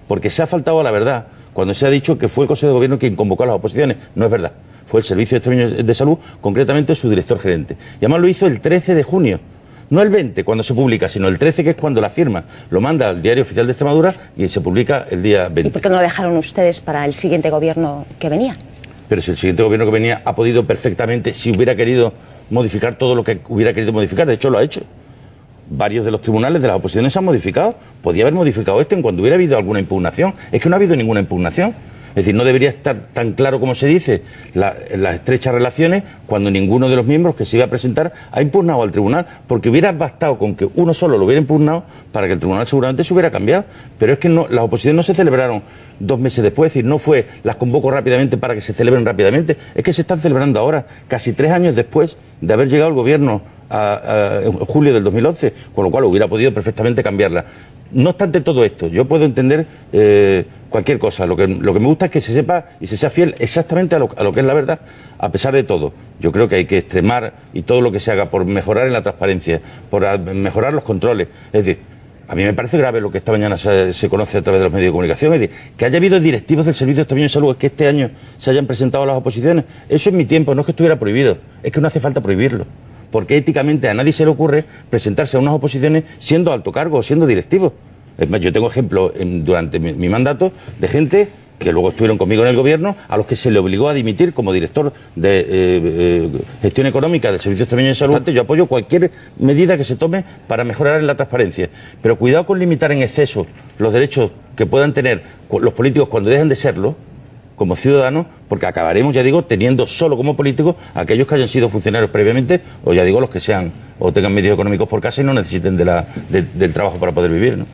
porque se ha faltado a la verdad cuando se ha dicho que fue el Consejo de Gobierno quien convocó a las oposiciones. No es verdad. Fue el Servicio de Salud, concretamente su director gerente. Y además lo hizo el 13 de junio. No el 20 cuando se publica, sino el 13, que es cuando la firma. Lo manda al Diario Oficial de Extremadura y se publica el día 20. ¿Y por qué no lo dejaron ustedes para el siguiente gobierno que venía? Pero si el siguiente gobierno que venía ha podido perfectamente, si hubiera querido modificar todo lo que hubiera querido modificar, de hecho lo ha hecho. Varios de los tribunales de las oposiciones se han modificado. Podía haber modificado en cuando hubiera habido alguna impugnación. Es que no ha habido ninguna impugnación. Es decir, no debería estar tan claro como se dice las estrechas relaciones cuando ninguno de los miembros que se iba a presentar ha impugnado al tribunal, porque hubiera bastado con que uno solo lo hubiera impugnado para que el tribunal seguramente se hubiera cambiado. Pero es que no, las oposiciones no se celebraron 2 meses después, es decir, no fue las convoco rápidamente para que se celebren rápidamente, es que se están celebrando ahora, casi 3 años después de haber llegado el gobierno en julio del 2011, con lo cual hubiera podido perfectamente cambiarla. No obstante todo esto, yo puedo entender cualquier cosa. Lo que me gusta es que se sepa y se sea fiel exactamente a lo que es la verdad, a pesar de todo. Yo creo que hay que extremar y todo lo que se haga por mejorar en la transparencia, por mejorar los controles. Es decir, a mí me parece grave lo que esta mañana se conoce a través de los medios de comunicación. Es decir, que haya habido directivos del Servicio de Salud, es que este año se hayan presentado a las oposiciones. Eso en mi tiempo no es que estuviera prohibido, es que no hace falta prohibirlo. Porque éticamente a nadie se le ocurre presentarse a unas oposiciones siendo alto cargo o siendo directivo. Es más, yo tengo ejemplos durante mi mandato de gente que luego estuvieron conmigo en el gobierno, a los que se le obligó a dimitir como director de gestión económica del Servicio de Salud. Yo apoyo cualquier medida que se tome para mejorar la transparencia, pero cuidado con limitar en exceso los derechos que puedan tener los políticos cuando dejen de serlo, como ciudadanos, porque acabaremos, ya digo, teniendo solo como políticos aquellos que hayan sido funcionarios previamente, o ya digo, los que sean o tengan medios económicos por casa y no necesiten del trabajo para poder vivir, ¿no?